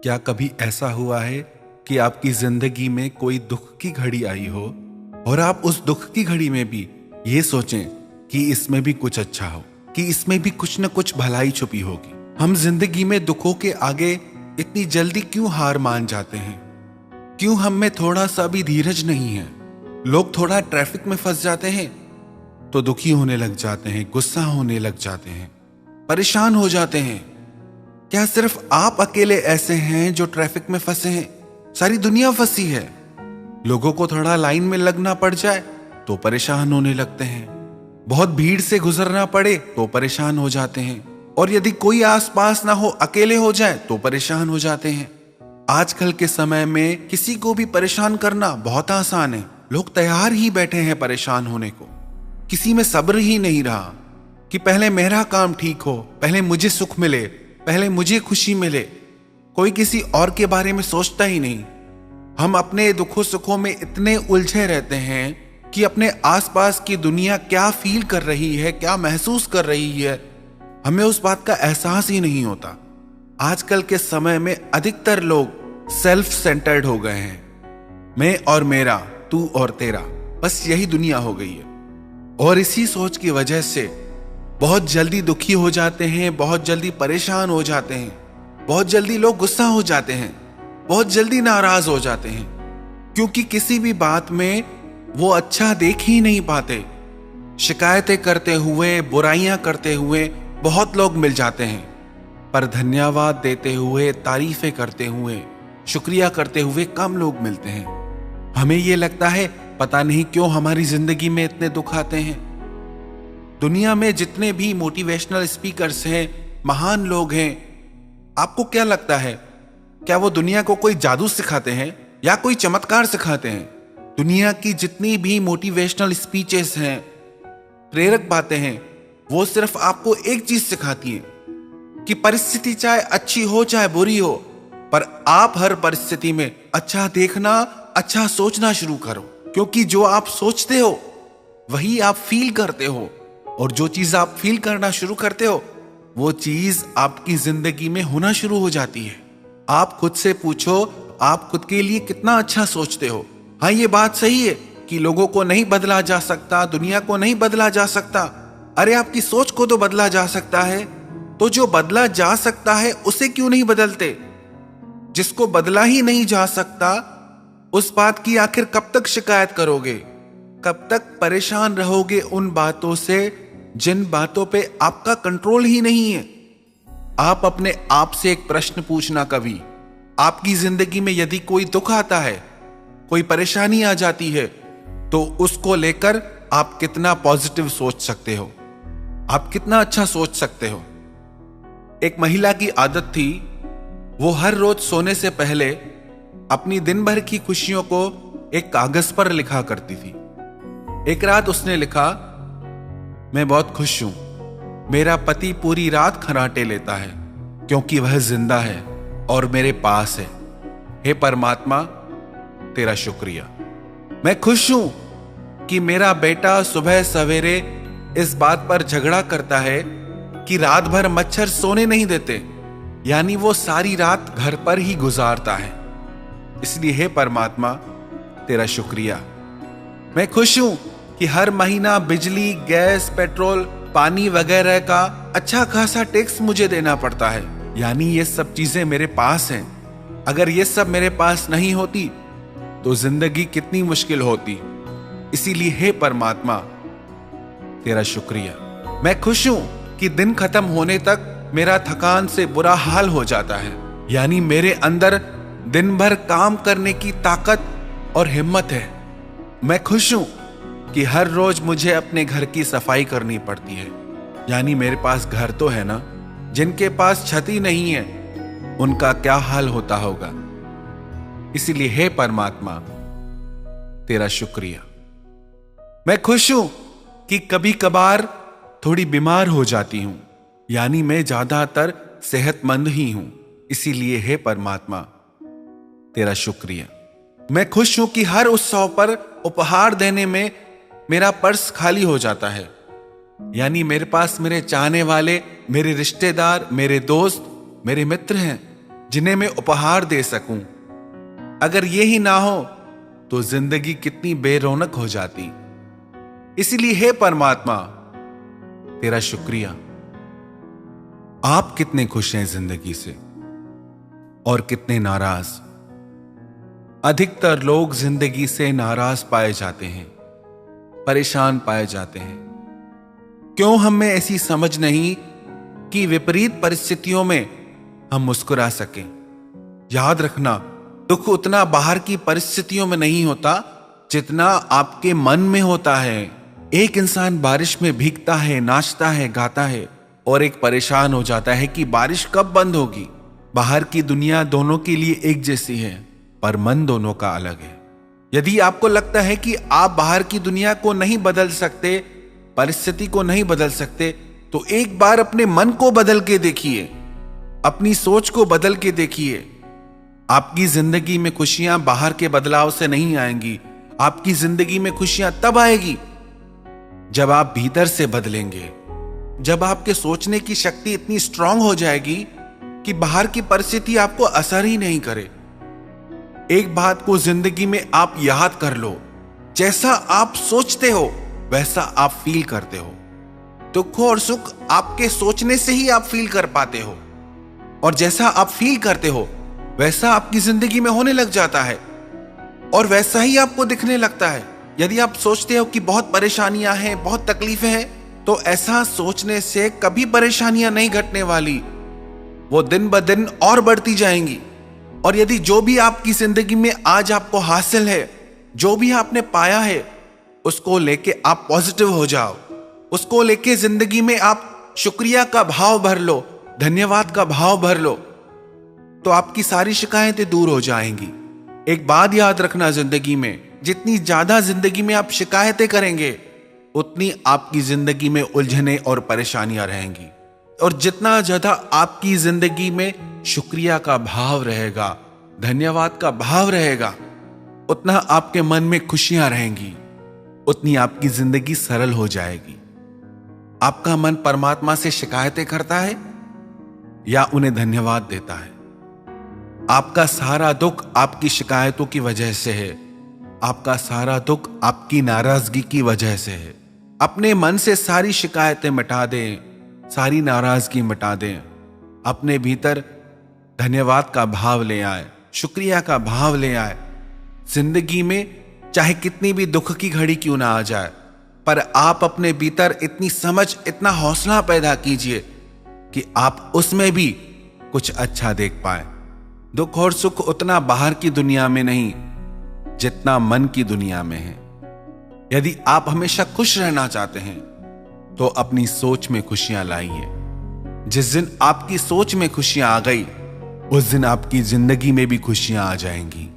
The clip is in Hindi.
क्या कभी ऐसा हुआ है कि आपकी जिंदगी में कोई दुख की घड़ी आई हो और आप उस दुख की घड़ी में भी ये सोचें कि इसमें भी कुछ अच्छा हो, कि इसमें भी कुछ न कुछ भलाई छुपी होगी। हम जिंदगी में दुखों के आगे इतनी जल्दी क्यों हार मान जाते हैं? क्यों हम में थोड़ा सा भी धीरज नहीं है? लोग थोड़ा ट्रैफिक में फंस जाते हैं तो दुखी होने लग जाते हैं, गुस्सा होने लग जाते हैं, परेशान हो जाते हैं। क्या सिर्फ आप अकेले ऐसे हैं जो ट्रैफिक में फंसे हैं? सारी दुनिया फंसी है। लोगों को थोड़ा लाइन में लगना पड़ जाए तो परेशान होने लगते हैं, बहुत भीड़ से गुजरना पड़े तो परेशान हो जाते हैं, और यदि कोई आसपास ना हो, अकेले हो जाए तो परेशान हो जाते हैं। आजकल के समय में किसी को भी परेशान करना बहुत आसान है। लोग तैयार ही बैठे हैं परेशान होने को। किसी में सब्र ही नहीं रहा कि पहले मेरा काम ठीक हो, पहले मुझे सुख मिले, पहले मुझे खुशी मिले। कोई किसी और के बारे में सोचता ही नहीं। हम अपने दुखों सुखों में इतने उलझे रहते हैं कि अपने आसपास की दुनिया क्या फील कर रही है, क्या महसूस कर रही है, हमें उस बात का एहसास ही नहीं होता। आजकल के समय में अधिकतर लोग सेल्फ सेंटर्ड हो गए हैं। मैं और मेरा, तू और तेरा, बस यही दुनिया हो गई है। और इसी सोच की वजह से बहुत जल्दी दुखी हो जाते हैं, बहुत जल्दी परेशान हो जाते हैं, बहुत जल्दी लोग गुस्सा हो जाते हैं, बहुत जल्दी नाराज हो जाते हैं, क्योंकि किसी भी बात में वो अच्छा देख ही नहीं पाते। शिकायतें करते हुए, बुराइयां करते हुए बहुत लोग मिल जाते हैं, पर धन्यवाद देते हुए, तारीफें करते हुए, शुक्रिया करते हुए कम लोग मिलते हैं। हमें ये लगता है पता नहीं क्यों हमारी जिंदगी में इतने दुख आते हैं। दुनिया में जितने भी मोटिवेशनल स्पीकर्स हैं, महान लोग हैं, आपको क्या लगता है, क्या वो दुनिया को कोई जादू सिखाते हैं या कोई चमत्कार सिखाते हैं? दुनिया की जितनी भी मोटिवेशनल स्पीचेस हैं, प्रेरक बातें हैं, वो सिर्फ आपको एक चीज सिखाती हैं कि परिस्थिति चाहे अच्छी हो चाहे बुरी हो, पर आप हर परिस्थिति में अच्छा देखना, अच्छा सोचना शुरू करो, क्योंकि जो आप सोचते हो वही आप फील करते हो, और जो चीज आप फील करना शुरू करते हो वो चीज आपकी जिंदगी में होना शुरू हो जाती है। आप खुद से पूछो, आप खुद के लिए कितना अच्छा सोचते हो? हाँ, ये बात सही है कि लोगों को नहीं बदला जा सकता, दुनिया को नहीं बदला जा सकता। अरे आपकी सोच को तो बदला जा सकता है, तो जो बदला जा सकता है उसे क्यों नहीं बदलते? जिसको बदला ही नहीं जा सकता, उस बात की आखिर कब तक शिकायत करोगे? कब तक परेशान रहोगे उन बातों से जिन बातों पे आपका कंट्रोल ही नहीं है? आप अपने आप से एक प्रश्न पूछना कभी, आपकी जिंदगी में यदि कोई दुख आता है, कोई परेशानी आ जाती है, तो उसको लेकर आप कितना पॉजिटिव सोच सकते हो, आप कितना अच्छा सोच सकते हो? एक महिला की आदत थी, वो हर रोज सोने से पहले अपनी दिन भर की खुशियों को एक कागज पर लिखा करती थी। एक रात उसने लिखा, मैं बहुत खुश हूं, मेरा पति पूरी रात खर्राटे लेता है क्योंकि वह जिंदा है और मेरे पास है। हे परमात्मा, तेरा शुक्रिया। मैं खुश हूं कि मेरा बेटा सुबह सवेरे इस बात पर झगड़ा करता है कि रात भर मच्छर सोने नहीं देते, यानी वो सारी रात घर पर ही गुजारता है। इसलिए हे परमात्मा, तेरा शुक्रिया। मैं खुश हूं कि हर महीना बिजली, गैस, पेट्रोल, पानी वगैरह का अच्छा खासा टैक्स मुझे देना पड़ता है, यानी ये सब चीजें मेरे पास हैं। अगर ये सब मेरे पास नहीं होती तो जिंदगी कितनी मुश्किल होती। इसीलिए हे परमात्मा, तेरा शुक्रिया। मैं खुश हूं कि दिन खत्म होने तक मेरा थकान से बुरा हाल हो जाता है, यानी मेरे अंदर दिन भर काम करने की ताकत और हिम्मत है। मैं खुश हूं कि हर रोज मुझे अपने घर की सफाई करनी पड़ती है, यानी मेरे पास घर तो है ना। जिनके पास छत ही नहीं है उनका क्या हाल होता होगा। इसीलिए हे परमात्मा, तेरा शुक्रिया। मैं खुश हूं कि कभी कभार थोड़ी बीमार हो जाती हूं, यानी मैं ज्यादातर सेहतमंद ही हूं। इसीलिए हे परमात्मा, तेरा शुक्रिया। मैं खुश हूं कि हर उत्सव पर उपहार देने में मेरा पर्स खाली हो जाता है, यानी मेरे पास मेरे चाहने वाले, मेरे रिश्तेदार, मेरे दोस्त, मेरे मित्र हैं जिन्हें मैं उपहार दे सकूं। अगर ये ही ना हो तो जिंदगी कितनी बेरौनक हो जाती। इसीलिए हे परमात्मा, तेरा शुक्रिया। आप कितने खुश हैं जिंदगी से और कितने नाराज। अधिकतर लोग जिंदगी से नाराज पाए जाते हैं, परेशान पाए जाते हैं। क्यों हम में ऐसी समझ नहीं कि विपरीत परिस्थितियों में हम मुस्कुरा सकें। याद रखना, दुख उतना बाहर की परिस्थितियों में नहीं होता जितना आपके मन में होता है। एक इंसान बारिश में भीगता है, नाचता है, गाता है, और एक परेशान हो जाता है कि बारिश कब बंद होगी। बाहर की दुनिया दोनों के लिए एक जैसी है, पर मन दोनों का अलग है। यदि आपको लगता है कि आप बाहर की दुनिया को नहीं बदल सकते, परिस्थिति को नहीं बदल सकते, तो एक बार अपने मन को बदल के देखिए, अपनी सोच को बदल के देखिए। आपकी जिंदगी में खुशियां बाहर के बदलाव से नहीं आएंगी। आपकी जिंदगी में खुशियां तब आएगी जब आप भीतर से बदलेंगे, जब आपके सोचने की शक्ति इतनी स्ट्रांग हो जाएगी कि बाहर की परिस्थिति आपको असर ही नहीं करे। एक बात को जिंदगी में आप याद कर लो, जैसा आप सोचते हो वैसा आप फील करते हो। दुख और सुख आपके सोचने से ही आप फील कर पाते हो, और जैसा आप फील करते हो वैसा आपकी जिंदगी में होने लग जाता है, और वैसा ही आपको दिखने लगता है। यदि आप सोचते हो कि बहुत परेशानियां हैं, बहुत तकलीफें हैं, तो ऐसा सोचने से कभी परेशानियां नहीं घटने वाली, वो दिन ब दिन और बढ़ती जाएंगी। और यदि जो भी आपकी जिंदगी में आज आपको हासिल है, जो भी आपने पाया है, उसको लेके आप पॉजिटिव हो जाओ। उसको लेके जिंदगी में आप शुक्रिया का भाव भर लो, धन्यवाद का भाव भर लो, तो आपकी सारी शिकायतें दूर हो जाएंगी। एक बात याद रखना, जिंदगी में जितनी ज्यादा जिंदगी में आप शिकायतें करेंगे, उतनी आपकी जिंदगी में उलझने और परेशानियां रहेंगी। और जितना ज्यादा आपकी जिंदगी में शुक्रिया का भाव रहेगा, धन्यवाद का भाव रहेगा, उतना आपके मन में खुशियां रहेंगी, उतनी आपकी जिंदगी सरल हो जाएगी। आपका मन परमात्मा से शिकायतें करता है या उन्हें धन्यवाद देता है? आपका सारा दुख आपकी शिकायतों की वजह से है। आपका सारा दुख आपकी नाराजगी की वजह से है। अपने मन से सारी शिकायतें मिटा दें, सारी नाराजगी मिटा दें। अपने भीतर धन्यवाद का भाव ले आए, शुक्रिया का भाव ले आए। जिंदगी में चाहे कितनी भी दुख की घड़ी क्यों ना आ जाए, पर आप अपने भीतर इतनी समझ, इतना हौसला पैदा कीजिए कि आप उसमें भी कुछ अच्छा देख पाए। दुख और सुख उतना बाहर की दुनिया में नहीं जितना मन की दुनिया में है। यदि आप हमेशा खुश रहना चाहते हैं तो अपनी सोच में खुशियां लाइए। जिस दिन आपकी सोच में खुशियां आ गई, उस दिन आपकी जिंदगी में भी खुशियां आ जाएंगी।